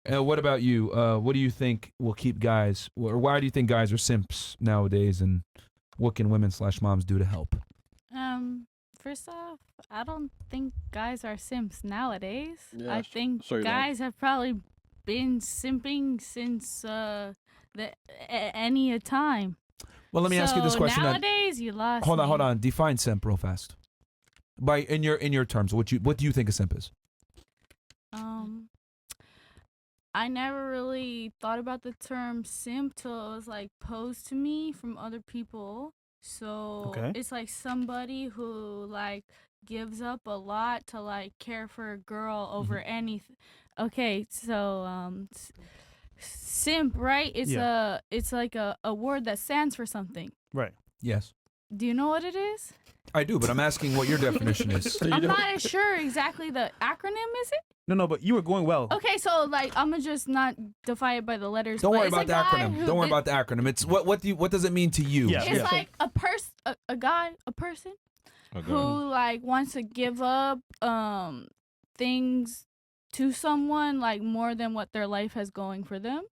What about you? What do you think will keep guys, or why do you think guys are simps nowadays, and what can women/moms do to help? First off, I don't think guys are simps nowadays. Yeah, I think sure you don't. guys have probably been simping since any time. Well, let me ask you this question. Nowadays, you lost. Hold me. on. Define simp real fast. In your terms, what do you think a simp is? I never really thought about the term simp till it was like posed to me from other people. So it's like somebody who like gives up a lot to like care for a girl over anything. Okay, so simp, right? It's like a word that stands for something. Right. Yes. Do you know what it is? I do, but I'm asking what your definition is. I'm not sure exactly the acronym, is it? No, but you were going well. Okay, so like I'm gonna just not define it by the letters. Don't but worry it's about the acronym. Don't worry about the acronym. It's what does it mean to you? Yeah. It's like a person who like wants to give up things to someone like more than what their life has going for them.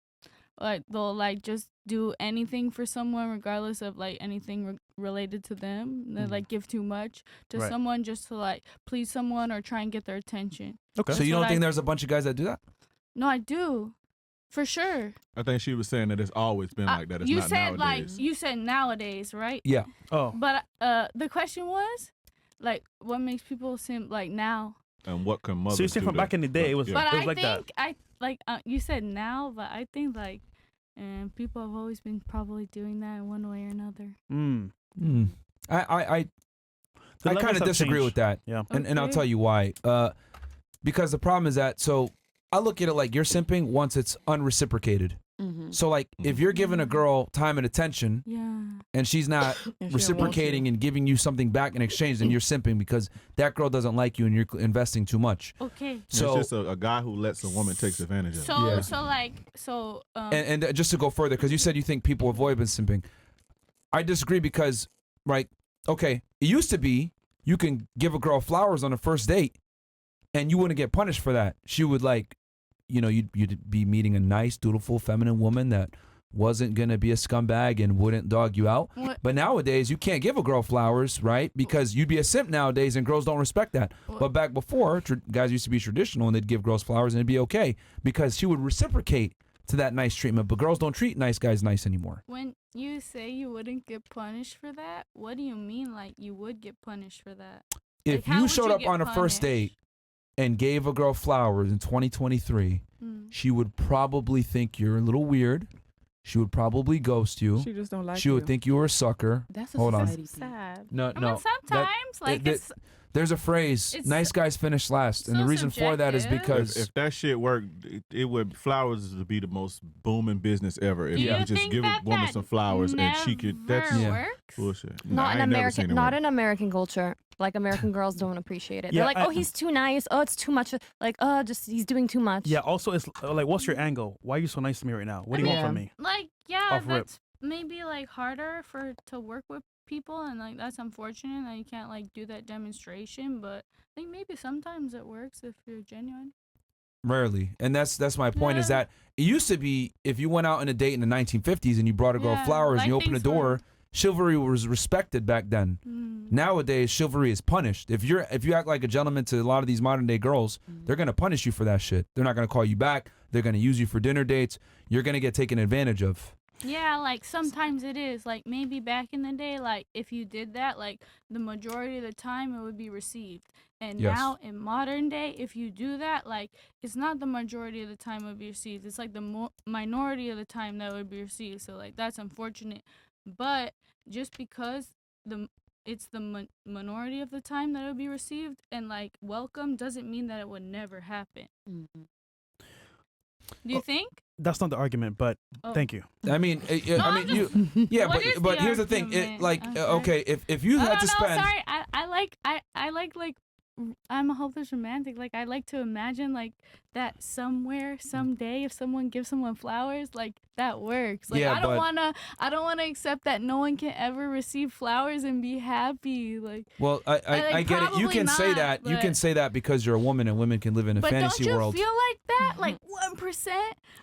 Like they'll like just do anything for someone regardless of like anything related to them. They like give too much to someone just to like please someone or try and get their attention. Okay. So you don't think there's a bunch of guys that do that? No, I do. For sure. I think she was saying that it's always been like that. It's you not said nowadays. like you said nowadays, right? Yeah. Oh. But the question was like what makes people simp like now? And what can mothers So you said do from to- back in the day, it was, But it was I like think that. you said now, but I think like and people have always been probably doing that in one way or another. I kind levels of have disagree changed. with that. Yeah. And I'll tell you why. Because the problem is that, so I look at it like you're simping once it's unreciprocated. So like if you're giving a girl time and attention and she's not reciprocating and giving you something back in exchange, then you're simping because that girl doesn't like you and you're investing too much. Okay. So it's just a guy who lets a woman takes advantage of. And just to go further, because you said you think people have always been simping. I disagree because, right, okay, it used to be you can give a girl flowers on a first date and you wouldn't get punished for that. She would like, you know, you'd be meeting a nice, dutiful, feminine woman that wasn't going to be a scumbag and wouldn't dog you out. What? But nowadays, you can't give a girl flowers, right? Because you'd be a simp nowadays and girls don't respect that. But back before, guys used to be traditional and they'd give girls flowers and it'd be okay because she would reciprocate to that nice treatment. But girls don't treat nice guys nice anymore. When you say you wouldn't get punished for that, what do you mean like you would get punished for that? If how you would showed you up get on a first punished? date and gave a girl flowers in 2023, she would probably think you're a little weird. She would probably ghost you. She just don't like She you. would think you were a sucker. That's a Hold on. society thing. Sad. No, I no. mean, sometimes it's there's a phrase, it's nice guys finish last. And the so reason for that is subjective. because If that shit worked, it would flowers would be the most booming business ever. If Do you you could just think give a that woman that some flowers and she could. That's never Yeah. works? bullshit. Not I in ain't never seen American, it not work. in American culture. Like American girls don't appreciate it. Yeah, They're like, I- oh, he's too nice. Oh, it's too much. Like, just he's doing too much. Yeah. Also, it's like, what's your angle? Why are you so nice to me right now? What do you want from me? Like, yeah, Off rip. that's maybe like harder to work with people, and like that's unfortunate that you can't like do that demonstration. But I think maybe sometimes it works if you're genuine. rarely. And that's my point is that it used to be if you went out on a date in the 1950s and you brought a girl Yeah, flowers and you like opened the things were- door, chivalry was respected back then. Nowadays, chivalry is punished. If you act like a gentleman to a lot of these modern day girls, they're gonna punish you for that shit. They're not gonna call you back. They're gonna use you for dinner dates. You're gonna get taken advantage of. Yeah, like sometimes it is. Like maybe back in the day, like if you did that, like the majority of the time it would be received. And Yes. now in modern day, if you do that, like it's not the majority of the time it would be received. It's like the minority of the time that would be received. So like that's unfortunate. But just because it's the minority of the time that it would be received and like welcome doesn't mean that it would never happen. Do you think? That's not the argument, but thank you. I mean, No, I I'm mean, just- yeah, What is but the here's the thing. argument? Like, Okay. okay, if you had to spend, Sorry, I like I'm a hopeless romantic. Like, I like to imagine like that somewhere, someday, if someone gives someone flowers, like that works. Like, Yeah, I don't wanna accept that no one can ever receive flowers and be happy. Like, Well, I get it. You probably can say not, that. You can but- say that because you're a woman and women can live in a but fantasy don't you world. feel like that? Like 1%?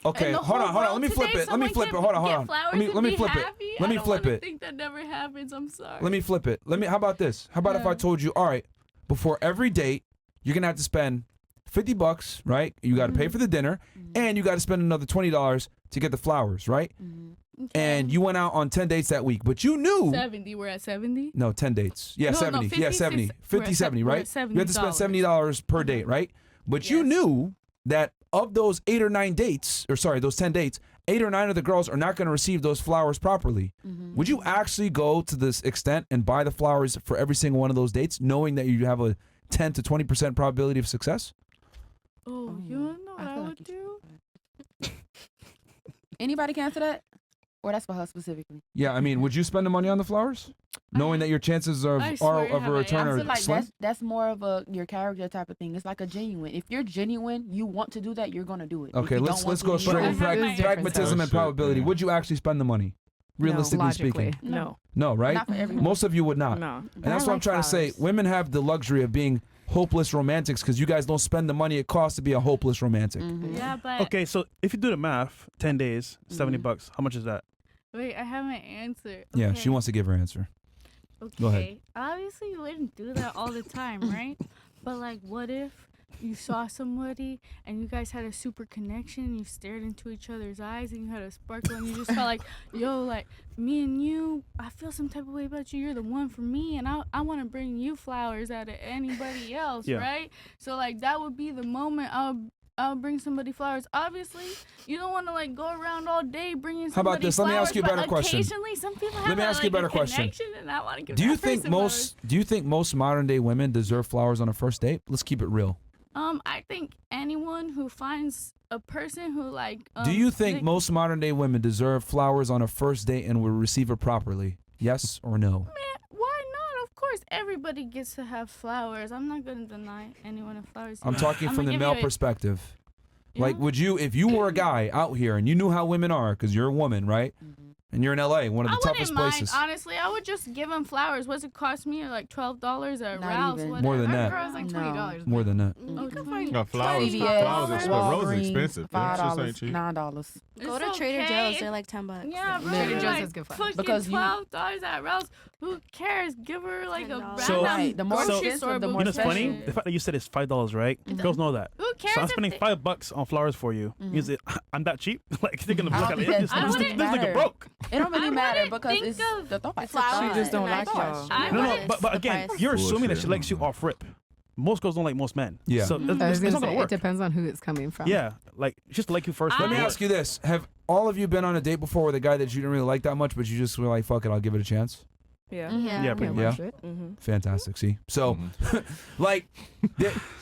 Okay, hold on. Let me flip it. Let me flip it. Hold on. Let me flip it. Let me flip it. I think that never happens. I'm sorry. Let me flip it. How about this? How about if I told you, all right, before every date, you're gonna have to spend $50, right? You got to pay for the dinner, and you got to spend another $20 to get the flowers, right? Okay. And you went out on 10 dates that week, but you knew 70. We're at 70. no 10 dates. Yeah, No, 70. 50, Yeah, 70. 50, 50, 70, we're right? at You have to spend $70. $70 per date, right? But you Yes. knew that of those 8 or 9 dates, or sorry, those 10 dates, 8 or 9 of the girls are not going to receive those flowers properly. Would you actually go to this extent and buy the flowers for every single one of those dates, knowing that you have a 10 to 20% probability of success? Oh, you don't know what I feel would like do? Anybody can answer that? Or that's for her specifically? Yeah, I mean, would you spend the money on the flowers, knowing that your chances of I swear, of a have I return I are feel like slim? that's more of a your character type of thing. It's like a genuine. If you're genuine, you want to do that, you're gonna do it. If Okay, you let's don't want go to, you straight don't. with have my answer. pragmatism Oh, and shit, probability. yeah. Would you actually spend the money, realistically logically, speaking? No. No, right? Not for everyone. Most of you would not. No. And that's what I'm like trying to say. flowers. Women have the luxury of being hopeless romantics because you guys don't spend the money it costs to be a hopeless romantic. Yeah, but Okay, so if you do the math, 10 days, $70. How much is that? wait, I have my answer. Yeah, Okay. she wants to give her answer. Okay. Go ahead. Obviously, you wouldn't do that all the time, right? But like, what if you saw somebody and you guys had a super connection? You stared into each other's eyes and you had a sparkle, and you just felt like, yo, like me and you, I feel some type of way about you. You're the one for me, and I want to bring you flowers out of anybody else, Yeah. right? So like, that would be the moment I'll bring somebody flowers. Obviously, you don't want to like go around all day bringing somebody How about this? Let me flowers, ask you a but better question. Occasionally, some people have Let me ask you a better question. connection, and I want to give Do you that think person most modern day women deserve flowers on a first date? Let's keep it real. I think anyone who finds a person who like. Do you think they- most modern day women deserve flowers on a first date and will receive it properly? Yes or no? Man, why not? Of course, everybody gets to have flowers. I'm not gonna deny anyone of flowers. I'm talking I'm from the gonna give male you a- perspective. Yeah. Like, would you, if you were a guy out here and you knew how women are, because you're a woman, right? And you're in LA, one of the I toughest wouldn't mind, places. honestly. I would just give them flowers. What's it cost me? Like $12 at Not Ralph's. even. More than whatever. that. Girls like No. $20. More than that. Oh, You can find No, flowers, CVS, flowers expensive. Roses Walgreens, expensive. Them shits ain't $5, cheap. $9. Go It's to Trader okay. Joe's. They're like $10. Yeah, bro. Trader Joe's like, has good flowers. fucking Because you- $12 at Ralph's. Who cares? Give her like a random So- Right, the more grocery expensive, store the bouquet. more You know what's funny? expensive. The fact that you said it's $5, right? Girls know that. Who cares? So I'm if spending they- $5 on flowers for you. Means that I'm that cheap? Like they're gonna I look don't at think it. This that- I this wouldn't nigga matter. broke. It don't really I matter wouldn't because think it's of the thought. flowers. She just don't like Thought. y'all. I No, no, wouldn't- but the again, price. you're assuming that Bullshit. she likes you off rip. Most girls don't like most men. Yeah. So Mhm. it's, I was it's gonna not say, gonna it work. depends on who it's coming from. Yeah, like just to like you first. I- Let me doesn't ask you this. Have all of you been on a date before with a guy that you didn't really like that much, but you just were like, fuck it, I'll give it a chance? Yeah. Yeah. Yeah, pretty much. Mm-hmm. Fantastic. See? So, Mhm. like,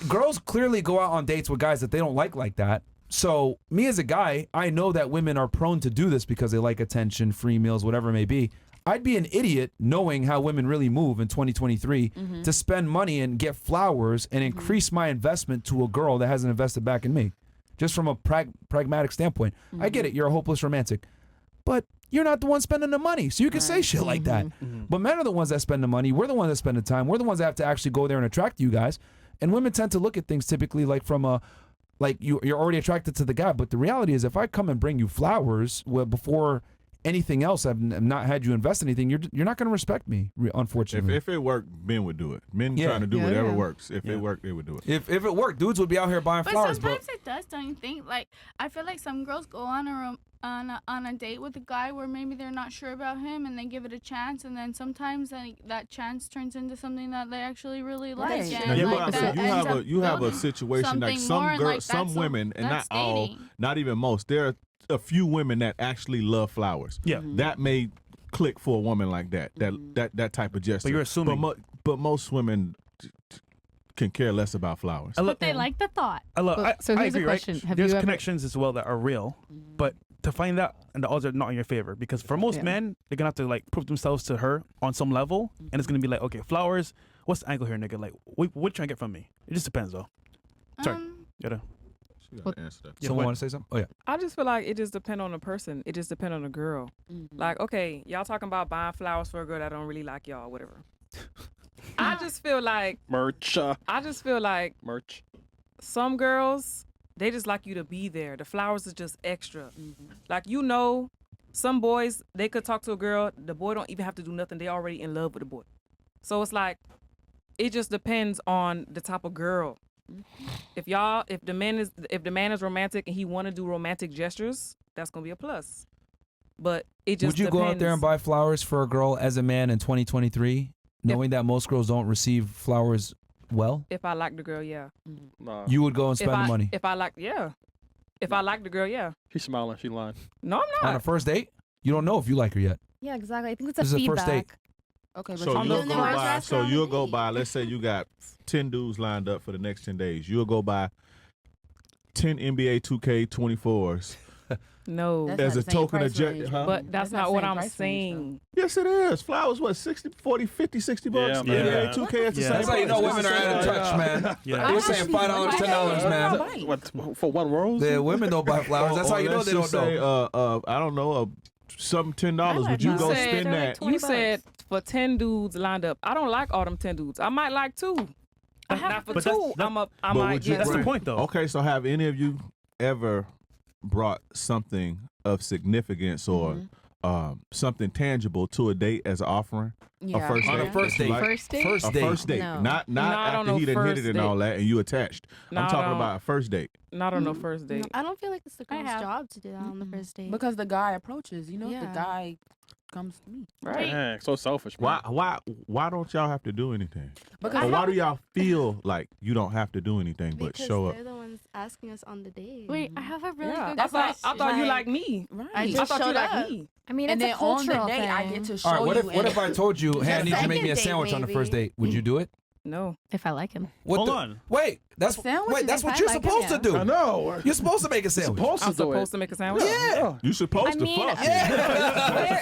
girls clearly go out on dates with guys that they don't like that. So, me as a guy, I know that women are prone to do this because they like attention, free meals, whatever it may be. I'd be an idiot knowing how women really move in 2023 to spend money and get flowers and increase my investment to a girl that hasn't invested back in me. Just from a pragmatic standpoint. I get it. You're a hopeless romantic. But you're not the one spending the money. So you can say shit like that. But men are the ones that spend the money. We're the ones that spend the time. We're the ones that have to actually go there and attract you guys. And women tend to look at things typically like from a, like you're already attracted to the guy. But the reality is if I come and bring you flowers before anything else, I've not had you invest anything, you're not going to respect me, unfortunately. If it worked, men would do it. Men Yeah. trying to do Yeah, whatever yeah. works. If Yeah. it worked, they would do it. If it worked, dudes would be out here buying But flowers. sometimes it does, don't you think? Like, I feel like some girls go on a date with a guy where maybe they're not sure about him and they give it a chance, and then sometimes that chance turns into something that they actually really like. Right. And Now, Yeah, you, like, have, that you ends have a up you have a building situation like something some more, and, girls, like, some that's women, and not that's all, dating. not even most. There are a few women that actually love flowers. Yeah. That may click for a woman like that. That type of gesture. But you're assuming. But most women can care less about flowers. I But they like the thought. So I here's a agree, question. right? Have There's you ever- connections as well that are real, but to find that, and the odds are not in your favor because for most men, they're gonna have to like prove themselves to her on some level, and it's gonna be like, okay, flowers. What's the angle here, nigga? Like, what you trying to get from me? It just depends, though. Sorry, gotta. She gotta answer that. Someone want to say something? Oh yeah. I just feel like it just depends on the person. It just depends on the girl. Like, okay, y'all talking about buying flowers for a girl that don't really like y'all, whatever. I just feel like merch. Merch. Some girls, they just like you to be there. The flowers is just extra. Like, you know, some boys, they could talk to a girl. The boy don't even have to do nothing. They already in love with the boy. So it's like, it just depends on the type of girl. If the man is romantic and he want to do romantic gestures, that's gonna be a plus. But it just Would you go out there and buy flowers for a girl as a man in 2023, knowing that most girls don't receive flowers well? If I like the girl, yeah. Nah. You would go and spend the money. If I like the girl, yeah. She's smiling. She lying. No, I'm not. On a first date, you don't know if you like her yet. Yeah, exactly. I think it's a This is a feedback. first date. Okay, but So you'll go buy. So you'll go date. buy. Let's say you got 10 dudes lined up for the next 10 days. You'll go buy 10 NBA 2K24s. No. As a token of huh? But that's not what I'm saying. Yes, it is. Flowers, what, 60, 40, 50, 60 bucks? Yeah, NBA 2K, it's the same That's how you know price. women are out of touch, man. Yeah. You're saying $5, $10, man. What for one rose? The women don't buy flowers. That's how you know let's they don't just say, know. I don't know, something $10. Would you go spend that? You said for 10 dudes lined up. I don't like all them 10 dudes. I might like 2. Not for but 2. I might get. That's the point, though. Okay, so have any of you ever brought something of significance or something tangible to a date as an offering? Yeah. A first On date? a first date. First date? A first date. No. Not Not on after no he done hit first it and all that and you attached. I'm Not talking on- about a first date. Not on no first date. I don't feel like it's the I girl's have. job to do that on the first date. Because the guy approaches, the Yeah. guy comes to me. Right. Dang, so selfish. Man. Why don't y'all have to do anything? Because Or why do y'all feel like you don't have to do anything but because show up? they're the ones asking us on the date. Wait, I have a really Yeah. good I thought you Like- liked me. right. I I just thought you showed liked up. me. I mean, and it's then a cultural on the date, thing. I get to show All right, you. what if I told you, hey, I need you to make me a Second sandwich date, on the first maybe. date? Would you do it? No. If I like him. What Hold on. Wait, that's Sandwiches, that's if what I you're like 'em, supposed to yeah. do. I know. You're supposed to make a sandwich. Supposed I'm to do supposed it. to make a sandwich. Yeah. You supposed I to mean- fuck. Yeah.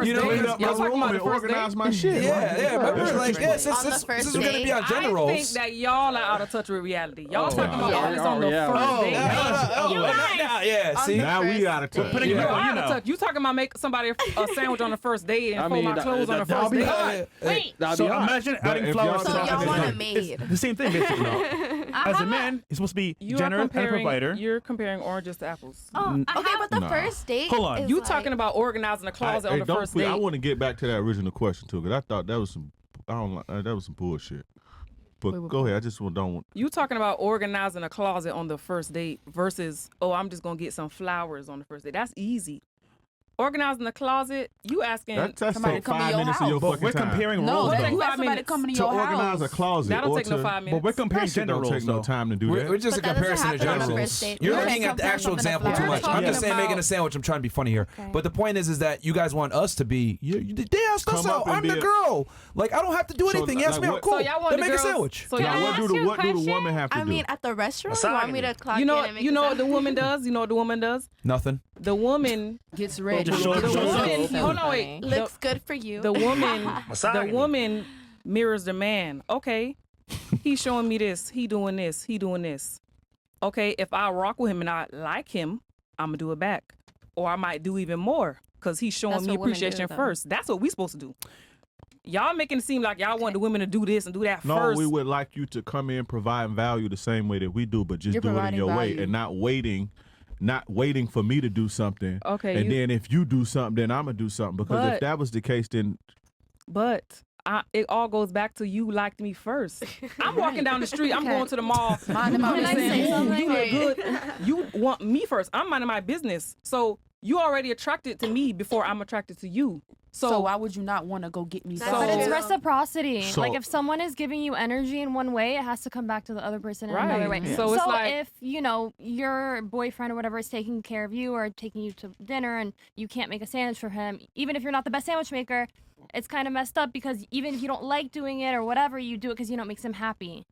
You know, date? clean up my Y'all talking room about and the first organize date? my shit. Yeah, remember, like, yeah, since On the this first is going to be date, our gender I roles. think that y'all are out of touch with reality. Y'all talking about yeah. all this on the Yeah. first Oh, date. yeah, see? Now we out of touch. Put it You you out know. of touch. You talking about make somebody a sandwich on the first date and I fold mean, my clothes on the that'll first be date? hot. Wait. That'd So be hot. imagine But adding if flowers y'all to So talking y'all about- want a It's maid. the same thing, basically. As a man, you're supposed to be You are generous and a comparing. provider. You're comparing oranges to apples. Okay, but the Nah. first date. Hold on. is You like, talking about organizing a closet on the don't first quit. date? I want to get back to that original question too, because I thought that was some. I don't like that was some bullshit. But go ahead. I just don't want. You talking about organizing a closet on the first date versus, oh, I'm just gonna get some flowers on the first date. That's easy. Organizing the closet, you asking That's somebody take come to 5 your minutes of your house. But fucking we're time. comparing No, roles, that though. you 5 have somebody minutes coming to To your organize house. a closet. that'll or take no to- 5 minutes. But we're comparing That shit gender don't roles, take no though. time to do We're that. just a But that doesn't comparison of happen on gender the roles. first date. You're We're looking at the comparing actual something to example too flowers. much. I'm Talking just saying making about- a sandwich. I'm trying to be funny here. But the point is that you guys want us to be, they asked us Come up out. and I'm be the a- girl. Like, I don't have to do So, anything. like, Ask me out. what- Cool. So y'all want Then the make a girls- sandwich. So Now, y'all what do the woman have to I do? mean, at the restaurant, you want me to clock You know, in and make you a know what the sandwich? woman does. You know what the woman does. Nothing. The woman, Gets ready. Just show the it, show woman. it. Hold on, wait. Looks good for you. The woman mirrors the man. Okay, he's showing me this. He doing this. He doing this. Okay, if I rock with him and I like him, I'm gonna do it back, or I might do even more because he's showing That's me what women do, appreciation though. first. That's what we supposed to do. Y'all making it seem like y'all want the women to do this and do that No, first. we would like you to come in, provide value the same way that we do, but just You're do it in providing your way value. and not waiting for me to do something. Okay, And then if you do something, then I'm gonna do something. Because But- if that was the case, then But it all goes back to you liked me first. I'm walking down the street. I'm going to the mall. Minding my Can I business. say something? You look good. You want me first. I'm minding my business. So you already attracted to me before I'm attracted to you. So why would you not want to go get me That's But something? it's true. reciprocity. So- like if someone is giving you energy in one way, it has to come back to the other person in another way. Right. So it's like- if your boyfriend or whatever is taking care of you or taking you to dinner and you can't make a sandwich for him, even if you're not the best sandwich maker, it's kind of messed up because even if you don't like doing it or whatever, you do it because it makes him happy.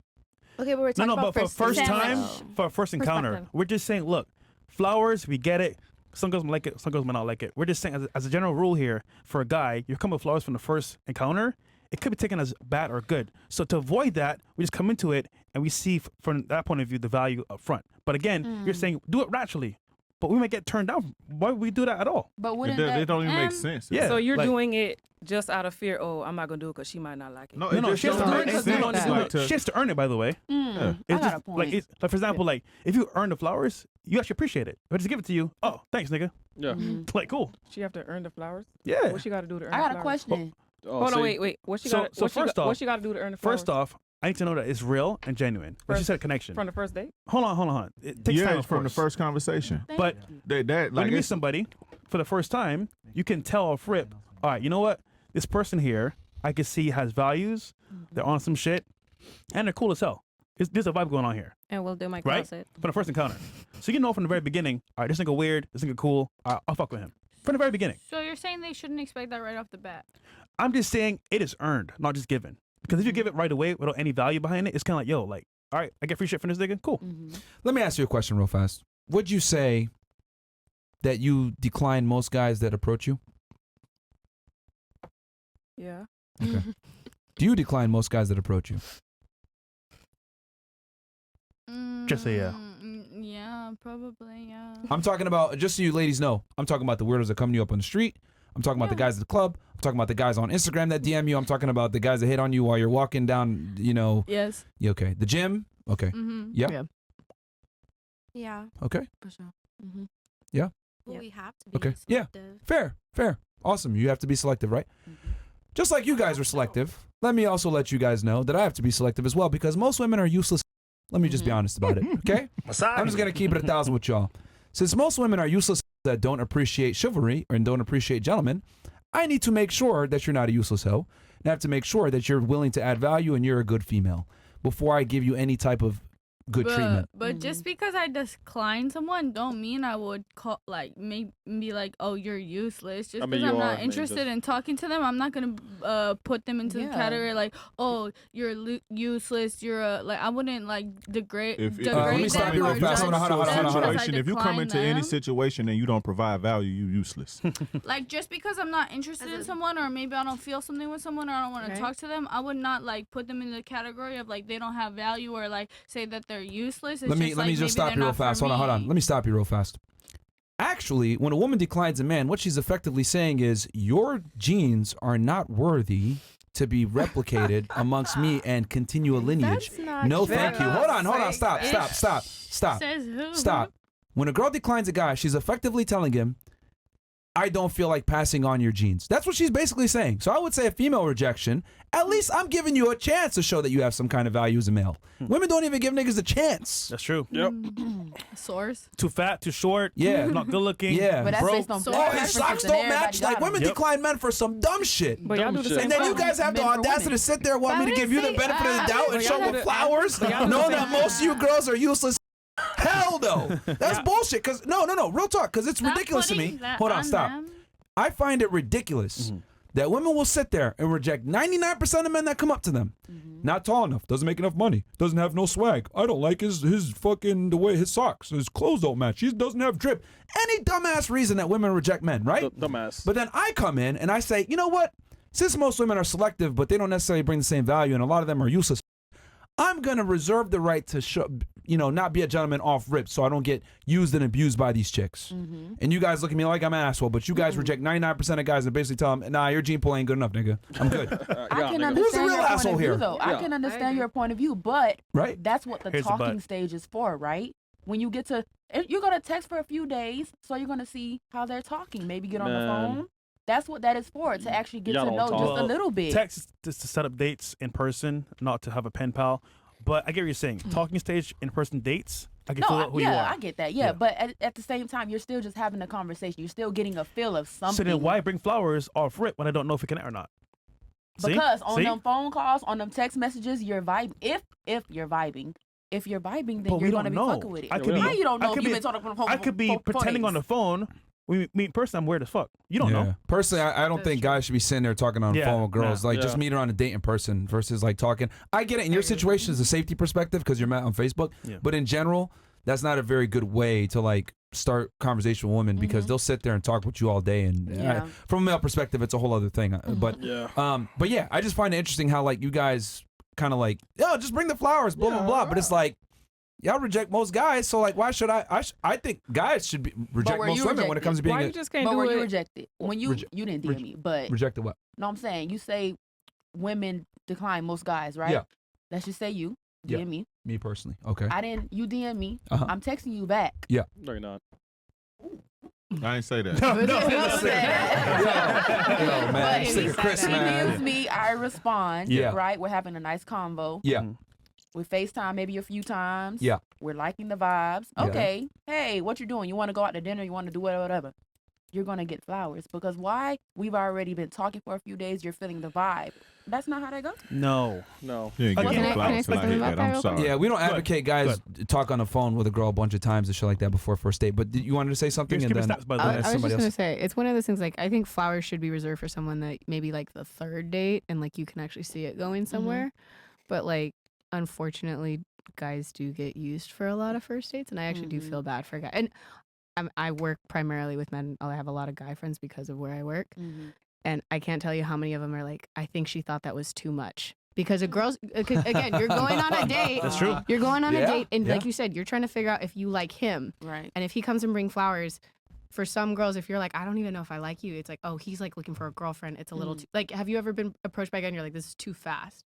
Okay, but we're No, talking no, about but for first date. time, Sandwich. for a first encounter, Perspective. we're just saying, look, flowers, we get it. Some girls might like it, some girls might not like it. We're just saying, as a general rule here, for a guy, you come with flowers from the first encounter, it could be taken as bad or good. So to avoid that, we just come into it and we see from that point of view the value up front. But again, you're saying do it rationally. But we might get turned down. Why would we do that at all? But wouldn't It don't even make sense. Yeah. So you're like- doing it just out of fear. Oh, I'm not gonna do it because she might not like it. No, No, it she has just to don't earn make it. sense. Like to- She has to earn it, by the way. I It's got a just, point. like for example, like if you earn the flowers, you actually appreciate it. If I just give it to you, oh, thanks, nigga. Yeah. Like, cool. She have to earn the flowers. Yeah. What she got to do to earn? I the got a flowers? question. Oh, Hold on, see? wait. What she So- got? so first off- what she got to do to earn the flowers? First off, I need to know that it's real and genuine. Like she First- said, connection. from the first date. Hold on. It takes time, of from the course. first conversation. But That when like you meet it's, somebody for the first time, you can tell off rip, all right, you know what? This person here, I can see has values. They're on some shit, and they're cool as hell. There's a vibe going on here, And we'll do my right? closet. For the first encounter. So you know from the very beginning, all right, this nigga weird, this nigga cool, all right, I'll fuck with him. From the very beginning. So you're saying they shouldn't expect that right off the bat? I'm just saying it is earned, not just given. Because if you give it right away without any value behind it, it's kind of like, yo, like, all right, I get free shit from this nigga, cool. Let me ask you a question real fast. Would you say that you decline most guys that approach you? Yeah. Okay. Do you decline most guys that approach you? Just say yeah. Yeah, probably, yeah. I'm talking about, just so you ladies know, I'm talking about the weirdos that come to you up on the street. I'm talking about the guys at the club. I'm talking about the guys on Instagram that DM you. I'm talking about the guys that hit on you while you're walking down, you know. Yes. Yeah, okay. The gym. Okay. Mm-hmm. Yeah. Yeah, Okay. For sure. Yeah. well, we have to be Okay. Yeah. selective. Fair. Awesome. You have to be selective, right? Just like you guys are selective, let me also let you guys know that I have to be selective as well because most women are useless. Let me just be honest about it, okay? I'm just going to keep it 1,000 with y'all. Since most women are useless that don't appreciate chivalry and don't appreciate gentlemen, I need to make sure that you're not a useless hoe. And I have to make sure that you're willing to add value and you're a good female before I give you any type of good treatment. But just because I decline someone don't mean I would call be like, oh, you're useless. Just I mean, because you I'm are, not interested in talking to them, I'm not gonna put them into the category like, oh, you're useless. You're like I wouldn't like degrade. If let me stop you real fast. Hold on. If you come into any situation and you don't provide value, you useless. Like just because I'm not interested in someone or maybe I don't feel something with someone or I don't want to talk to them, I would not like put them in the category of like they don't have value or like say that they're useless. It's Let me just stop you real fast. Hold on. Let me stop you real fast. Actually, when a woman declines a man, what she's effectively saying is your genes are not worthy to be replicated amongst me and continue a lineage. That's not No, true. thank you. Hold on. Stop. Says who? Stop. When a girl declines a guy, she's effectively telling him, I don't feel like passing on your genes. That's what she's basically saying. So I would say a female rejection, at least I'm giving you a chance to show that you have some kind of value as a male. Women don't even give niggas a chance. That's true. Yep. Source. Too fat, too short, Yeah. not good looking. Yeah. But that's broke. based on So Oh, black his preferences socks and don't everybody match. got Like them. women Yep. decline men for some dumb shit. But y'all do the shit. same. And then you thing. guys have the Men for audacity women. to sit there and want me to give you the benefit of the doubt and but show y'all with do the- flowers, but y'all do the knowing same that most of you girls are useless. Hell no. That's bullshit. Cause no, real talk. Cause it's Not ridiculous to me. putting that Hold on, on stop. them. I find it ridiculous that women will sit there and reject 99% of men that come up to them. Not tall enough, doesn't make enough money, doesn't have no swag. I don't like his fucking the way his socks, his clothes don't match. He doesn't have drip. Any dumbass reason that women reject men, right? Dumbass. But then I come in and I say, you know what? Since most women are selective, but they don't necessarily bring the same value, and a lot of them are useless, I'm gonna reserve the right to show, not be a gentleman off rip, so I don't get used and abused by these chicks. And you guys look at me like I'm an asshole, but you guys reject 99% of guys and basically tell them, nah, your gene pool ain't good enough, nigga. I'm good. I can Who's the understand real your point asshole of view, here? though. I Yeah. can understand your point of view, but Right? that's what the Here's the talking but. stage is for, right? When you get to, you're gonna text for a few days, so you're gonna see how they're talking. Maybe get on the Man. phone. That's what that is for, to actually get Y'all to don't know talk. just a little bit. Text is to set up dates in person, not to have a pen pal. But I get what you're saying. Talking stage, in-person dates, I can No, feel out who you are. I get that. Yeah, Yeah. but at the same time, you're still just having a conversation. You're still getting a feel of something. So then why bring flowers off rip when I don't know if we can or not? See? Because on See? them phone calls, on them text messages, you're vibing. If you're vibing, then But we you're don't gonna be know. fucking with it. I could be- How you don't I know? could You've be- been talking on the phone. I could be for pretending on the days. phone. We meet in person, I'm weird as fuck. You don't know. Personally, I don't think guys should be sitting there talking on the Yeah, phone with girls. nah. Like, just Yeah. meet her on a date in person versus like talking. I get it. In your situation, it's a safety perspective because you're met on Facebook. Yeah. But in general, that's not a very good way to like start conversation with women because they'll sit there and talk with you all day. And from a male perspective, it's a whole other thing. But yeah, I just find it interesting how like you guys kind of like, yo, just bring the flowers, blah blah blah. But it's like, y'all reject most guys, so like, why should I think guys should reject most women when it comes to being. Why you just can't but do were it? you rejected when you didn't DM me, but Rejected what? no, I'm saying you say women decline most guys, right? Yeah. Let's just say you Yeah. DM me. Me personally, okay. I didn't. You DM me. Uh-huh. I'm texting you back. Yeah. No, you're not. I ain't say that. Yo, man, But sick of Chris, he man. DMs me. I respond. Yeah. Right. We're having a nice convo. Yeah. We FaceTime maybe a few times. Yeah. We're liking the vibes. Yeah. Okay. Hey, what you doing? You want to go out to dinner? You want to do whatever? You're gonna get flowers because why? We've already been talking for a few days. You're feeling the vibe. That's not how that goes. No. No. You ain't Okay. getting Can I flowers till I say hit something that. I'm about that sorry. Yeah, we don't advocate guys talk on the phone with a girl a bunch of times and shit like that before first date. But you wanted to say something, Here's and Kimmy then Snaps, by the then way. I was somebody just gonna else. say it's one of those things. Like I think flowers should be reserved for someone that maybe like the third date and like you can actually see it going somewhere. But like unfortunately, guys do get used for a lot of first dates, and I actually do feel bad for guys. And I work primarily with men. I have a lot of guy friends because of where I work. And I can't tell you how many of them are like, I think she thought that was too much. Because a girl's, again, you're going on a date. That's true. You're going on a Yeah, date. And yeah. like you said, you're trying to figure out if you like him. Right. And if he comes and bring flowers, for some girls, if you're like, I don't even know if I like you, it's like, oh, he's like looking for a girlfriend. It's a little too, like, have you ever been approached by a guy and you're like, this is too fast?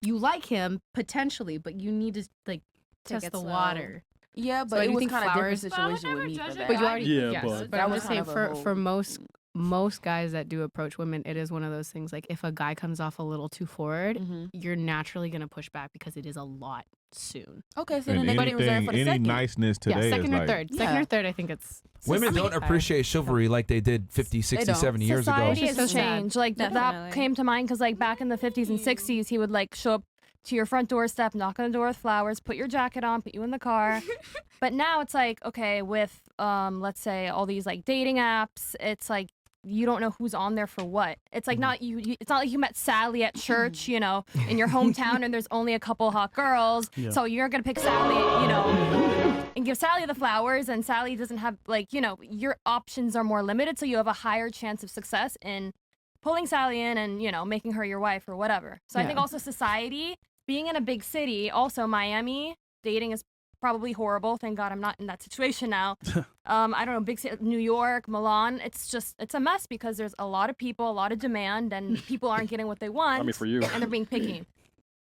You like him, potentially, but you need to like Take test it the slow. water. Yeah, So but do it you was think kind of different flowers- But I would situation with never me judge for a that. But you already, Yeah, yes. but- But That I'm was just kind saying of a for whole- most guys that do approach women, it is one of those things like if a guy comes off a little too forward, you're naturally gonna push back because it is a lot soon. Okay, so And then they get it reserved for the any second. niceness Yeah, today second is or like, third. Second Yeah. or third, I think it's Women don't higher. appreciate chivalry like they did 50, 60, don't. 70 years ago. Society It's has so sad. changed. Like that Definitely. came to mind because like back in the 50s and 60s, he would like show up to your front doorstep, knock on the door with flowers, put your jacket on, put you in the car. But now it's like, okay, with let's say all these like dating apps, it's like you don't know who's on there for what. It's like not you it's not like you met Sally at church, you know, in your hometown and there's only a couple hot girls. Yeah. So you're gonna pick Sally, you know, and give Sally the flowers, and Sally doesn't have like, you know, your options are more limited, so you have a higher chance of success in pulling Sally in and, you know, making her your wife or whatever. So I think also society, being in a big city, also Miami, dating is probably horrible. Thank God I'm not in that situation now. I don't know, big city, New York, Milan, it's a mess because there's a lot of people, a lot of demand, and people aren't getting what they want. I mean, for you. And they're being picky.